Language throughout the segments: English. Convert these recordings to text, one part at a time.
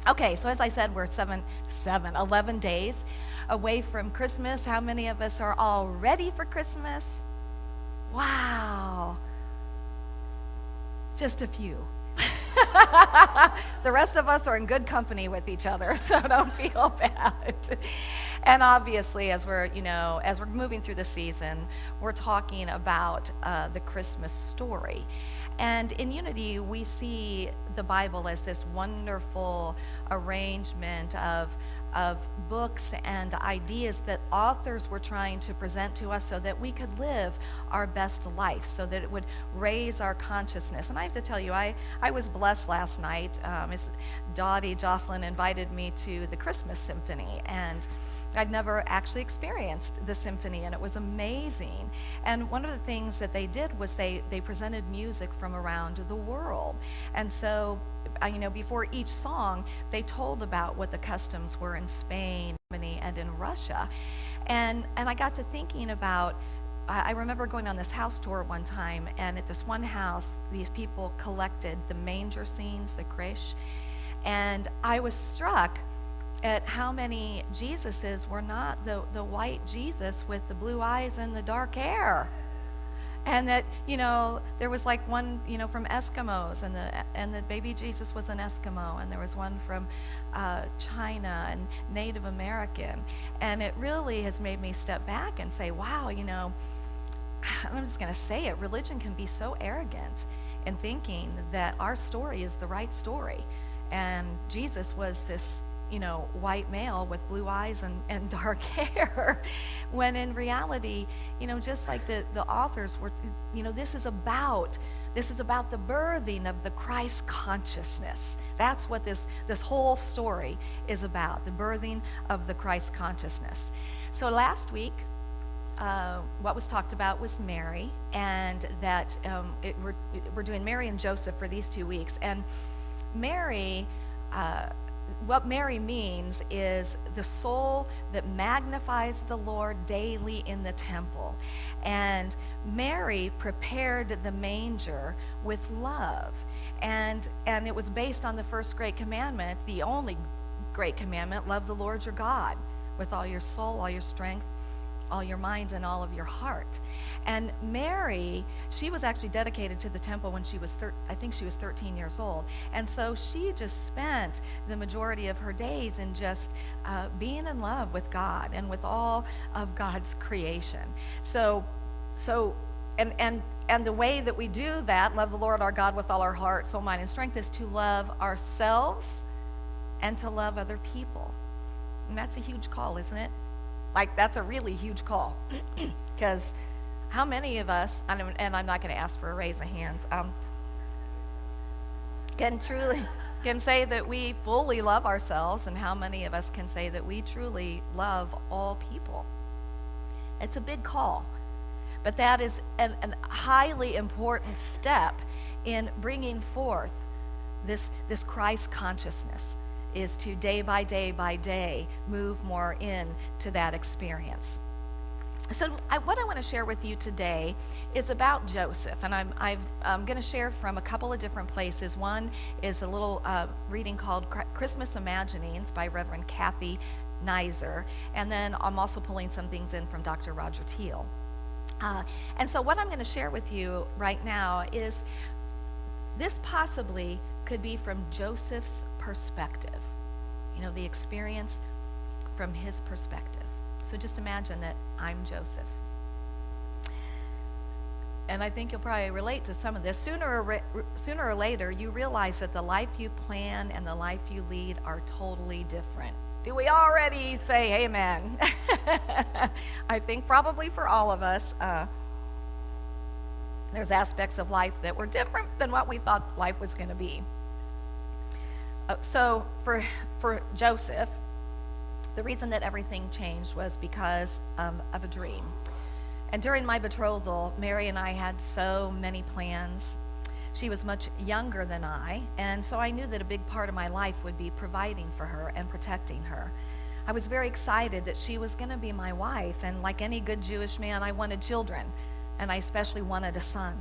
Okay, so as I said, we're 11 days away from Christmas. How many of us are all ready for Christmas? Wow, just a few. The rest of us are in good company with each other, so don't feel bad. And obviously, as we're moving through the season, we're talking about the Christmas story. And in Unity, we see the Bible as this wonderful arrangement of books and ideas that authors were trying to present to us so that we could live our best life, so that it would raise our consciousness. And I have to tell you, I was blessed last night. Miss Dottie Jocelyn invited me to the Christmas Symphony, and I'd never actually experienced the symphony, and it was amazing. And one of the things that they did was they presented music from around the world. And so, before each song, they told about what the customs were in Spain, Germany, and in Russia. And I got to thinking about, I remember going on this house tour one time, and at this one house, these people collected the manger scenes, the creche, and I was struck at how many Jesuses were not the white Jesus with the blue eyes and the dark hair. And that, there was like one, from Eskimos, and the baby Jesus was an Eskimo, and there was one from China and Native American. And it really has made me step back and say, wow, I'm just going to say it, religion can be so arrogant in thinking that our story is the right story. And Jesus was this white male with blue eyes and dark hair, when in reality, just like the authors were, this is about the birthing of the Christ consciousness. That's what this whole story is about, the birthing of the Christ consciousness. So last week, what was talked about was Mary, and that we're doing Mary and Joseph for these 2 weeks. And Mary, what Mary means is the soul that magnifies the Lord daily in the temple. And Mary prepared the manger with love. And it was based on the first great commandment, the only great commandment, love the Lord your God with all your soul, all your strength, all your mind, and all of your heart. And Mary, she was actually dedicated to the temple when she was 13 years old. And so she just spent the majority of her days in just being in love with God and with all of God's creation. So the way that we do that, love the Lord our God with all our heart, soul, mind, and strength, is to love ourselves and to love other people. And that's a huge call, isn't it? Like, that's a really huge call. Because how many of us, and I'm not going to ask for a raise of hands, can say that we fully love ourselves, and how many of us can say that we truly love all people? It's a big call. But that is a highly important step in bringing forth this Christ consciousness, is to day by day move more into that experience. So what I want to share with you today is about Joseph, and I'm going to share from a couple of different places. One is a little reading called Christmas Imaginings by Reverend Kathy Nizer, and then I'm also pulling some things in from Dr. Roger Teal. And so what I'm going to share with you right now is this possibly could be from Joseph's perspective, the experience from his perspective. So just imagine that I'm Joseph. And I think you'll probably relate to some of this. Sooner or later, you realize that the life you plan and the life you lead are totally different. Do we already say amen? I think probably for all of us, there's aspects of life that were different than what we thought life was going to be. So for Joseph, the reason that everything changed was because of a dream. And during my betrothal, Mary and I had so many plans. She was much younger than I, and so I knew that a big part of my life would be providing for her and protecting her. I was very excited that she was going to be my wife, and like any good Jewish man, I wanted children, and I especially wanted a son.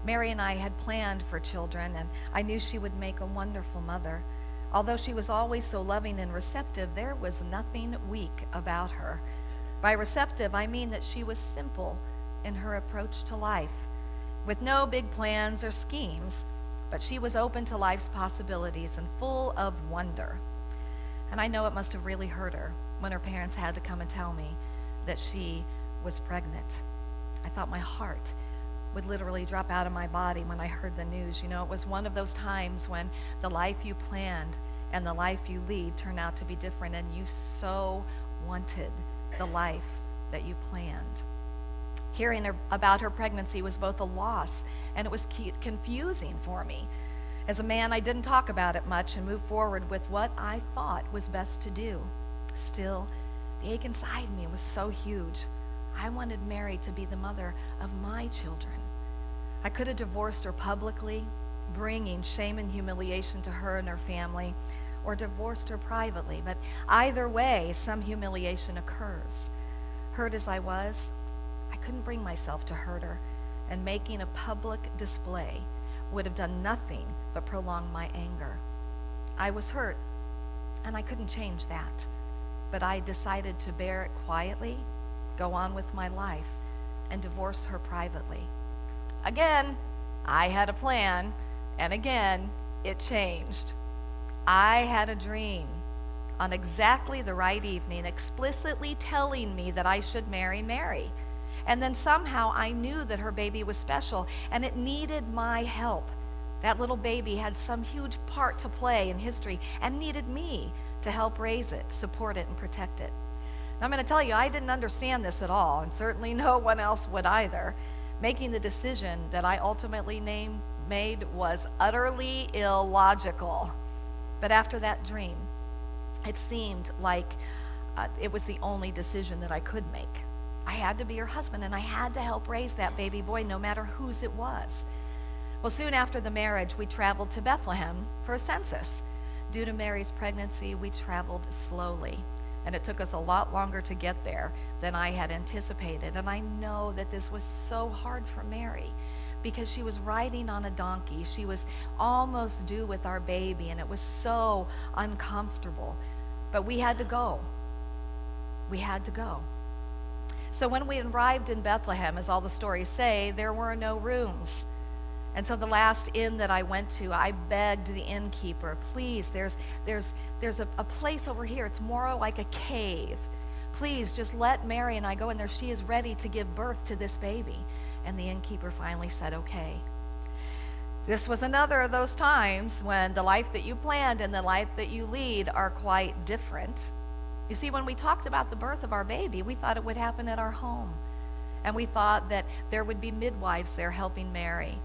Mary and I had planned for children, and I knew she would make a wonderful mother. Although she was always so loving and receptive, there was nothing weak about her. By receptive, I mean that she was simple in her approach to life, with no big plans or schemes, but she was open to life's possibilities and full of wonder. And I know it must have really hurt her when her parents had to come and tell me that she was pregnant. I thought my heart would literally drop out of my body when I heard the news. You know, it was one of those times when the life you planned and the life you lead turn out to be different, and you so wanted the life that you planned. Hearing about her pregnancy was both a loss and it was confusing for me. As a man, I didn't talk about it much and moved forward with what I thought was best to do. Still, the ache inside me was so huge. I wanted Mary to be the mother of my children. I could have divorced her publicly, bringing shame and humiliation to her and her family, or divorced her privately, but either way, some humiliation occurs. Hurt as I was, I couldn't bring myself to hurt her, and making a public display would have done nothing but prolong my anger. I was hurt, and I couldn't change that, but I decided to bear it quietly, go on with my life, and divorce her privately. Again, I had a plan, and again, it changed. I had a dream on exactly the right evening, explicitly telling me that I should marry Mary. And then somehow I knew that her baby was special and it needed my help. That little baby had some huge part to play in history and needed me to help raise it, support it, and protect it. Now, I'm going to tell you, I didn't understand this at all, and certainly no one else would either. Making the decision that I ultimately made was utterly illogical. But after that dream, it seemed like it was the only decision that I could make. I had to be her husband, and I had to help raise that baby boy, no matter whose it was. Well, soon after the marriage, we traveled to Bethlehem for a census. Due to Mary's pregnancy, we traveled slowly, and it took us a lot longer to get there than I had anticipated. And I know that this was so hard for Mary because she was riding on a donkey. She was almost due with our baby, and it was so uncomfortable. But we had to go. We had to go. So when we arrived in Bethlehem, as all the stories say, there were no rooms. And so the last inn that I went to, I begged the innkeeper, please, there's a place over here. It's more like a cave. Please just let Mary and I go in there. She is ready to give birth to this baby. And the innkeeper finally said, okay. This was another of those times when the life that you planned and the life that you lead are quite different. You see, when we talked about the birth of our baby, we thought it would happen at our home. And we thought that there would be midwives there helping Mary.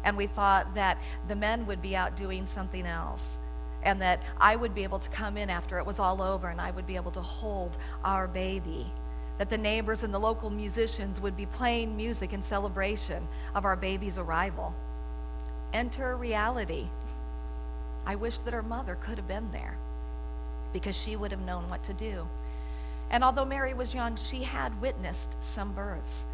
And we thought that the men would be out doing something else. And that I would be able to come in after it was all over and I would be able to hold our baby. That the neighbors and the local musicians would be playing music in celebration of our baby's arrival. Enter reality. I wish that her mother could have been there, because she would have known what to do. And although Mary was young, she had witnessed some births.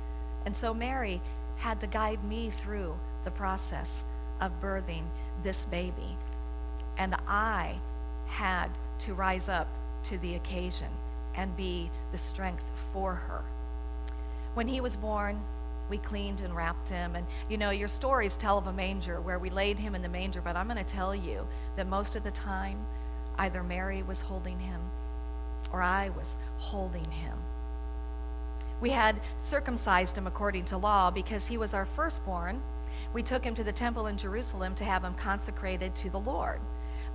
And so Mary had to guide me through the process of birthing this baby. And I had to rise up to the occasion and be the strength for her. When he was born, we cleaned and wrapped him. And you know, your stories tell of a manger where we laid him in the manger, but I'm going to tell you that most of the time, either Mary was holding him or I was holding him. We had circumcised him according to law because he was our firstborn. We took him to the temple in Jerusalem to have him consecrated to the Lord.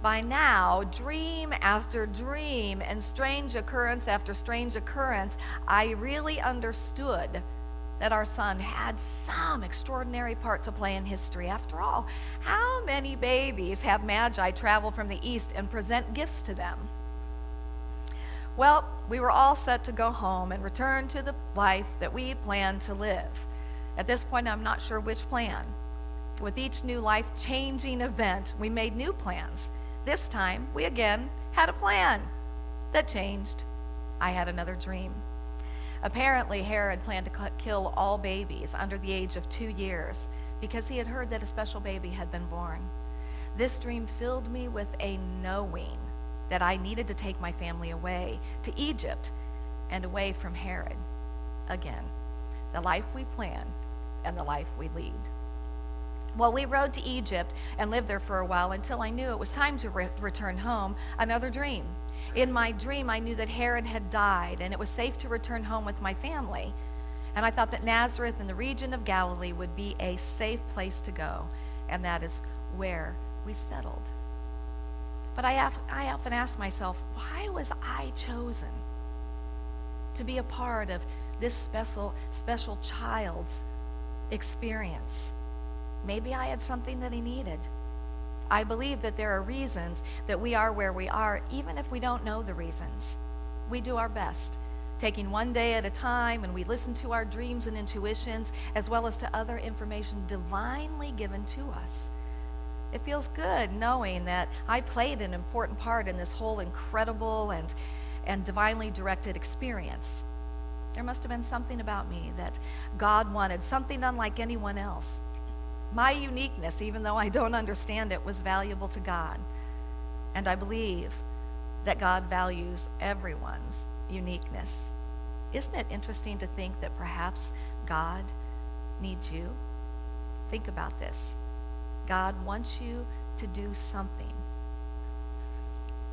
By now, dream after dream and strange occurrence after strange occurrence, I really understood that our son had some extraordinary part to play in history. After all, how many babies have magi travel from the east and present gifts to them? Well, we were all set to go home and return to the life that we planned to live. At this point, I'm not sure which plan. With each new life-changing event, we made new plans. This time, we again had a plan that changed. I had another dream. Apparently, Herod planned to kill all babies under the age of 2 years because he had heard that a special baby had been born. This dream filled me with a knowing that I needed to take my family away to Egypt and away from Herod again, the life we plan and the life we lead. Well, we rode to Egypt and lived there for a while until I knew it was time to return home. Another dream. In my dream, I knew that Herod had died and it was safe to return home with my family. And I thought that Nazareth in the region of Galilee would be a safe place to go, and that is where we settled. But I often ask myself, why was I chosen to be a part of this special child's experience? Maybe I had something that he needed. I believe that there are reasons that we are where we are, even if we don't know the reasons. We do our best, taking one day at a time, and we listen to our dreams and intuitions, as well as to other information divinely given to us. It feels good knowing that I played an important part in this whole incredible and divinely directed experience. There must have been something about me that God wanted, something unlike anyone else. My uniqueness, even though I don't understand it, was valuable to God. And I believe that God values everyone's uniqueness. Isn't it interesting to think that perhaps God needs you? Think about this. God wants you to do something,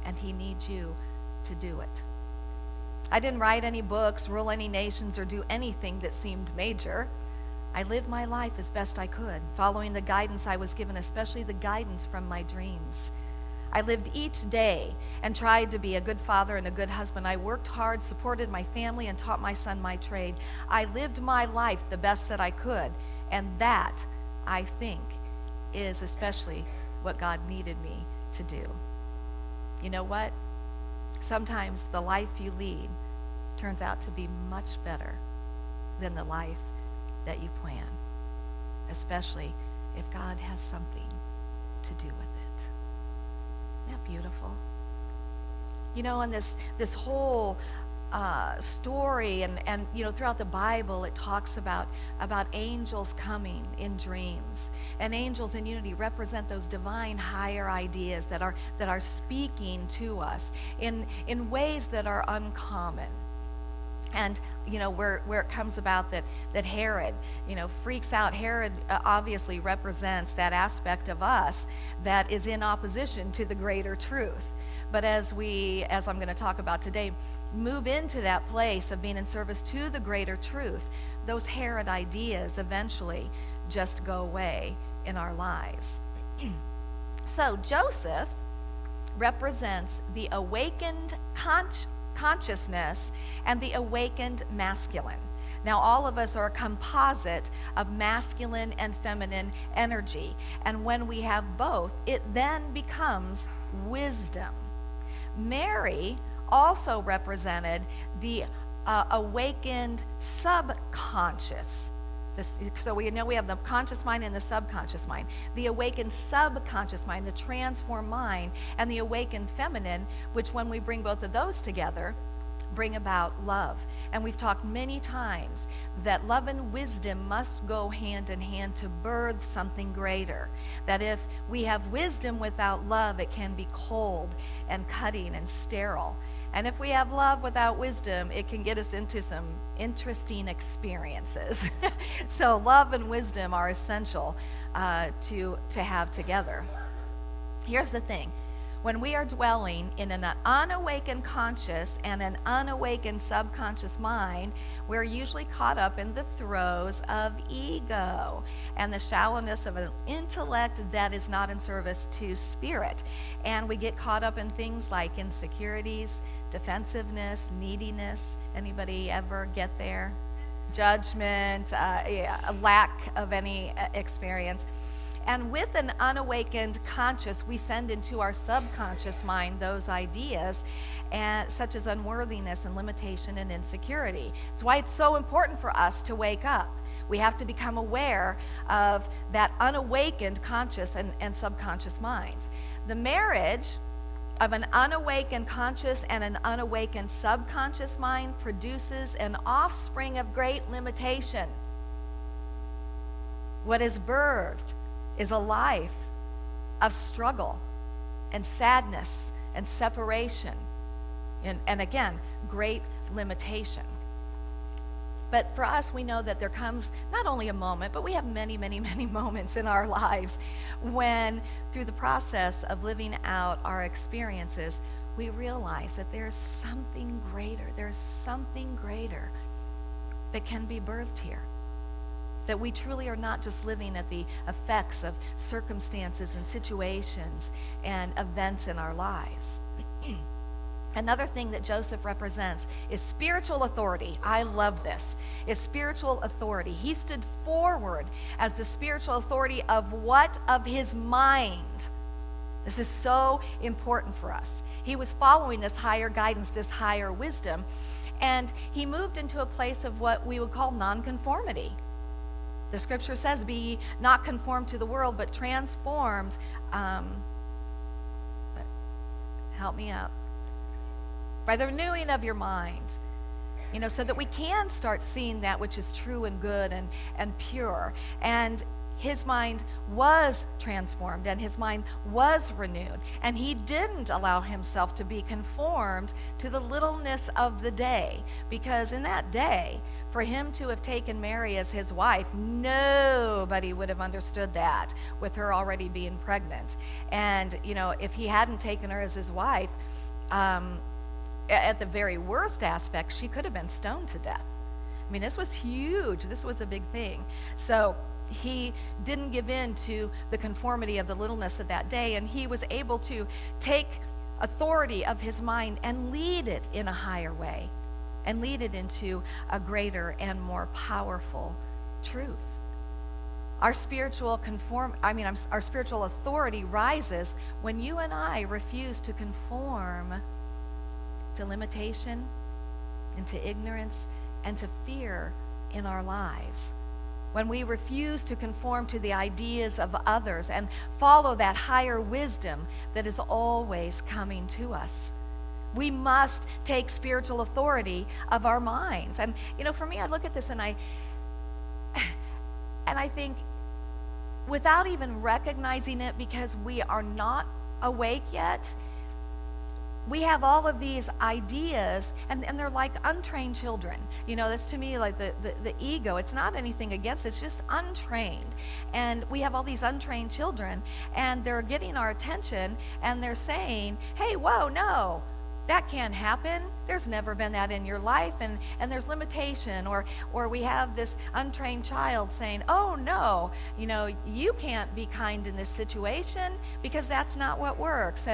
and he needs you to do it. I didn't write any books, rule any nations, or do anything that seemed major. I lived my life as best I could, following the guidance I was given, especially the guidance from my dreams. I lived each day and tried to be a good father and a good husband. I worked hard, supported my family, and taught my son my trade. I lived my life the best that I could, and that, I think, is especially what God needed me to do. You know what? Sometimes the life you lead turns out to be much better than the life that you plan, especially if God has something to do with it. Isn't that beautiful? You know, in this whole story and you know, throughout the Bible, it talks about angels coming in dreams, and angels in unity represent those divine higher ideas that are speaking to us in ways that are uncommon. And you know, where it comes about that Herod, you know, freaks out. Herod obviously represents that aspect of us that is in opposition to the greater truth. But as I'm going to talk about today, move into that place of being in service to the greater truth, those Herod ideas eventually just go away in our lives. So Joseph represents the awakened consciousness and the awakened masculine. Now, all of us are a composite of masculine and feminine energy, and when we have both, it then becomes wisdom. Mary also represented the awakened subconscious. So we know we have the conscious mind and the subconscious mind. The awakened subconscious mind, the transformed mind, and the awakened feminine, which when we bring both of those together, bring about love. And we've talked many times that love and wisdom must go hand in hand to birth something greater. That if we have wisdom without love, it can be cold and cutting and sterile. And if we have love without wisdom, it can get us into some interesting experiences. So love and wisdom are essential to have together. Here's the thing. When we are dwelling in an unawakened conscious and an unawakened subconscious mind, we're usually caught up in the throes of ego and the shallowness of an intellect that is not in service to spirit. And we get caught up in things like insecurities, defensiveness, neediness. Anybody ever get there? Judgment, a lack of any experience. And with an unawakened conscious, we send into our subconscious mind those ideas, such as unworthiness and limitation and insecurity. It's why it's so important for us to wake up. We have to become aware of that unawakened conscious and subconscious minds. The marriage of an unawakened conscious and an unawakened subconscious mind produces an offspring of great limitation. What is birthed is a life of struggle and sadness and separation, and again, great limitation. But for us, we know that there comes not only a moment, but we have many, many, many moments in our lives when, through the process of living out our experiences, we realize that there's something greater. There's something greater that can be birthed here. That we truly are not just living at the effects of circumstances and situations and events in our lives. Another thing that Joseph represents is spiritual authority. I love this. Is spiritual authority. He stood forward as the spiritual authority of what? Of his mind. This is so important for us. He was following this higher guidance, this higher wisdom, and he moved into a place of what we would call nonconformity. The scripture says, be ye not conformed to the world, but transformed. Help me out. By the renewing of your mind, so that we can start seeing that which is true and good and pure. And his mind was transformed and his mind was renewed. And he didn't allow himself to be conformed to the littleness of the day. Because in that day, for him to have taken Mary as his wife, nobody would have understood that with her already being pregnant. And, if he hadn't taken her as his wife, at the very worst aspect, she could have been stoned to death. I mean, this was huge. This was a big thing. So he didn't give in to the conformity of the littleness of that day, and he was able to take authority of his mind and lead it in a higher way, and lead it into a greater and more powerful truth. Our spiritual our spiritual authority rises when you and I refuse to conform to limitation and to ignorance and to fear in our lives. When we refuse to conform to the ideas of others and follow that higher wisdom that is always coming to us. We must take spiritual authority of our minds. And for me, I look at this and I think, without even recognizing it, because we are not awake yet, we have all of these ideas, and they're like untrained children. That's to me like the ego. It's not anything against, it's just untrained. And we have all these untrained children, and they're getting our attention, and they're saying, hey, whoa, no, that can't happen. There's never been that in your life, and there's limitation. Or we have this untrained child saying, oh, no, you can't be kind in this situation because that's not what works.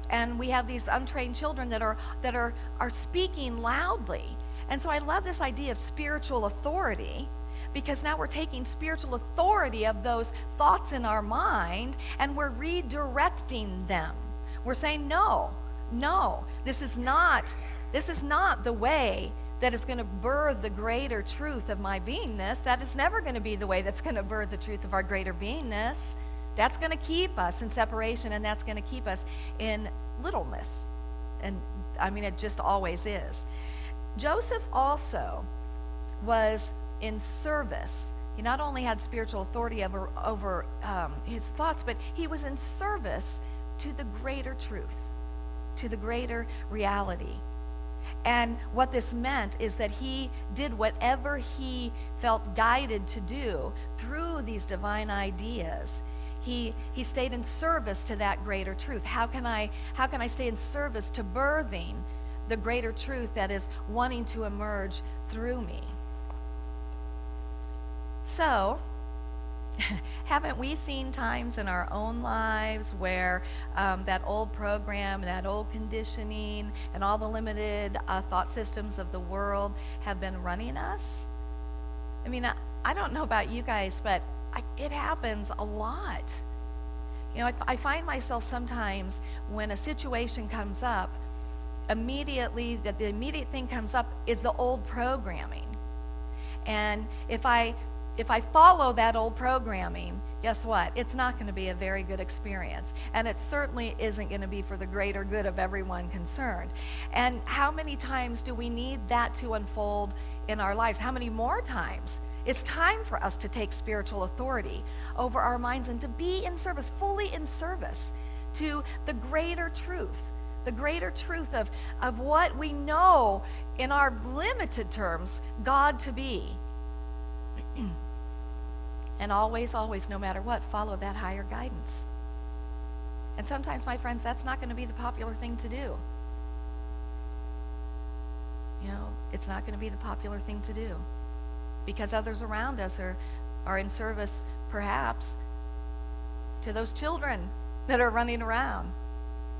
And we have these untrained children that are speaking loudly. And so I love this idea of spiritual authority, because now we're taking spiritual authority of those thoughts in our mind and we're redirecting them. We're saying, no, this is not the way that is going to birth the greater truth of my beingness. That is never going to be the way that's going to birth the truth of our greater beingness. That's going to keep us in separation, and that's going to keep us in littleness. And it just always is. Joseph also was in service. He not only had spiritual authority over his thoughts, but he was in service to the greater truth, to the greater reality. And what this meant is that he did whatever he felt guided to do through these divine ideas. He stayed in service to that greater truth. How can I stay in service to birthing the greater truth that is wanting to emerge through me? So, haven't we seen times in our own lives where that old program, that old conditioning, and all the limited thought systems of the world have been running us? I don't know about you guys, but it happens a lot. I find myself sometimes when a situation comes up, the immediate thing comes up is the old programming. And if I if I follow that old programming, guess what? It's not going to be a very good experience. And it certainly isn't going to be for the greater good of everyone concerned. And how many times do we need that to unfold in our lives? How many more times? It's time for us to take spiritual authority over our minds and to be in service, fully in service to the greater truth of what we know in our limited terms God to be. And always, no matter what, follow that higher guidance. And sometimes, my friends, that's not going to be the popular thing to do. You know, it's not going to be the popular thing to do because others around us are in service, perhaps, to those children that are running around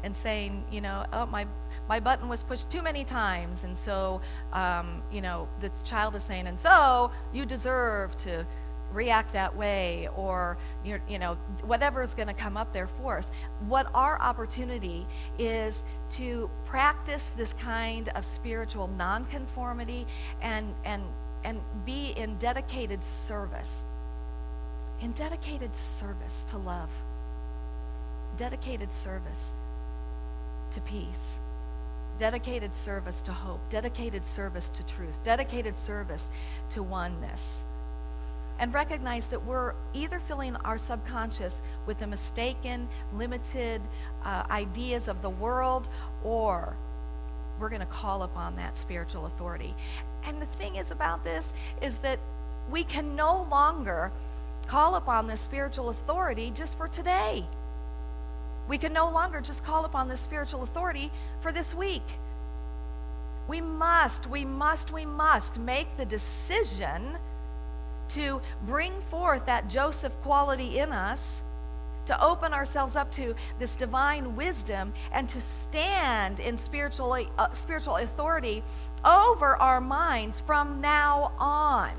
and saying, you know, oh, my button was pushed too many times, and so, you know, the child is saying, and so you deserve to react that way, or you know, whatever is going to come up there for us. What our opportunity is to practice this kind of spiritual nonconformity and be in dedicated service to love, dedicated service to peace, dedicated service to hope, dedicated service to truth, dedicated service to oneness. And recognize that we're either filling our subconscious with the mistaken, limited ideas of the world, or we're going to call upon that spiritual authority. And the thing is about this is that we can no longer call upon this spiritual authority just for today. We can no longer just call upon this spiritual authority for this week. We must make the decision to bring forth that Joseph quality in us, to open ourselves up to this divine wisdom, and to stand in spiritual authority over our minds from now on,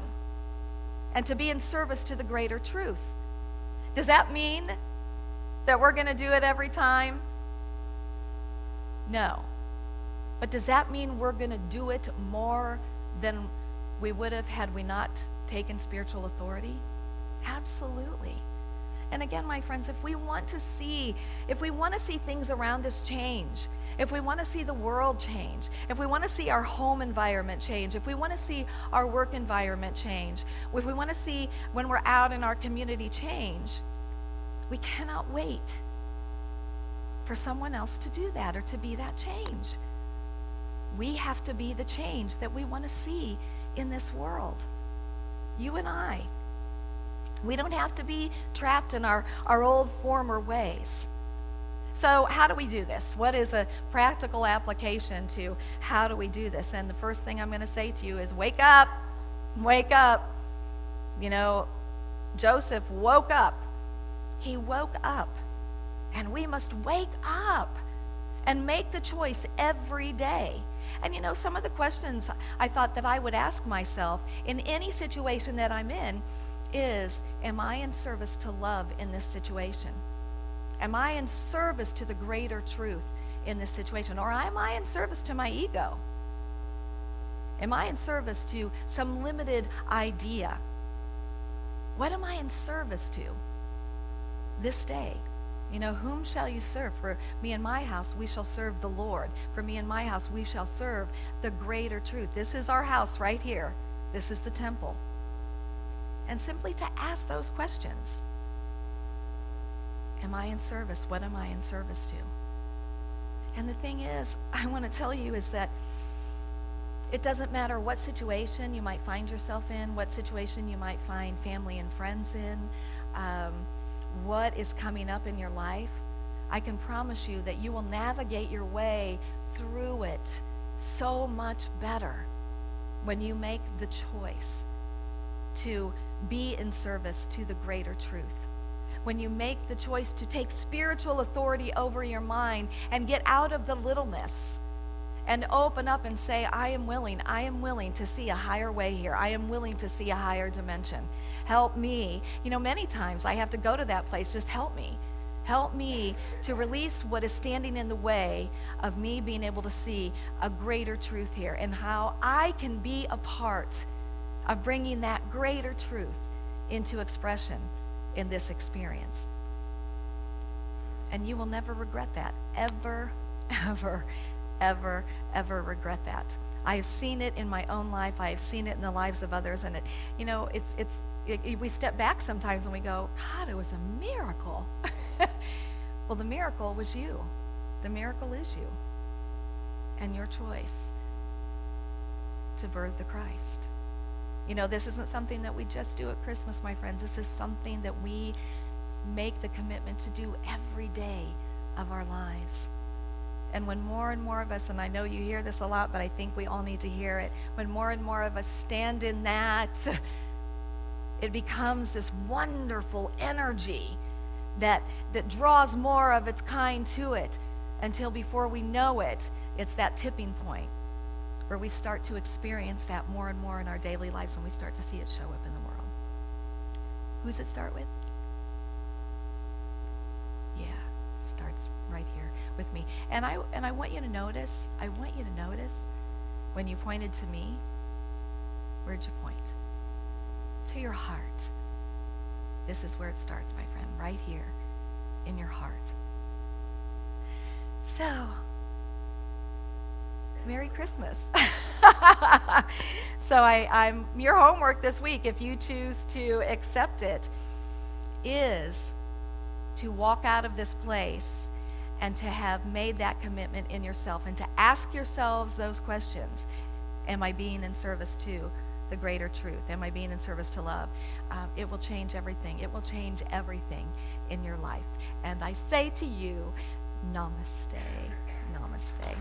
and to be in service to the greater truth. Does that mean that we're going to do it every time? No. But does that mean we're going to do it more than we would have had we not taken spiritual authority? Absolutely. And again, my friends, if we want to see things around us change, if we want to see the world change, if we want to see our home environment change, if we want to see our work environment change, if we want to see when we're out in our community change, we cannot wait for someone else to do that or to be that change. We have to be the change that we want to see in this world. You and I. We don't have to be trapped in our old former ways. So how do we do this? What is a practical application to how do we do this? And the first thing I'm going to say to you is wake up. Wake up. You know, Joseph woke up. He woke up. And we must wake up and make the choice every day. And you know, some of the questions I thought that I would ask myself in any situation that I'm in is, am I in service to love in this situation? Am I in service to the greater truth in this situation? Or am I in service to my ego? Am I in service to some limited idea? What am I in service to this day? You know, whom shall you serve? For me and my house, we shall serve the Lord. For me and my house, we shall serve the greater truth. This is our house right here. This is the temple. And simply to ask those questions. Am I in service? What am I in service to? And the thing is, I want to tell you is that it doesn't matter what situation you might find yourself in, what situation you might find family and friends in, what is coming up in your life. I can promise you that you will navigate your way through it so much better when you make the choice to be in service to the greater truth. When you make the choice to take spiritual authority over your mind and get out of the littleness and open up and say, I am willing to see a higher way here. I am willing to see a higher dimension. Help me. You know, many times I have to go to that place, just help me. Help me to release what is standing in the way of me being able to see a greater truth here and how I can be a part of bringing that greater truth into expression in this experience. And you will never regret that. Ever, ever, ever, ever regret that. I have seen it in my own life. I have seen it in the lives of others. And we step back sometimes and we go, God, it was a miracle. Well, the miracle was you. The miracle is you and your choice to birth the Christ. This isn't something that we just do at Christmas, my friends. This is something that we make the commitment to do every day of our lives. And when more and more of us, and I know you hear this a lot, but I think we all need to hear it, when more and more of us stand in that, it becomes this wonderful energy that draws more of its kind to it, until before we know it, it's that tipping point where we start to experience that more and more in our daily lives, and we start to see it show up in the world. Who's it start with? Yeah, it starts right here with me. And I want you to notice, when you pointed to me, where'd you point? To your heart. This is where it starts, my friend, right here in your heart. So, Merry Christmas. So I'm your homework this week, if you choose to accept it, is to walk out of this place and to have made that commitment in yourself and to ask yourselves those questions. Am I being in service to the greater truth? Am I being in service to love? It will change everything. It will change everything in your life. And I say to you, namaste. Namaste.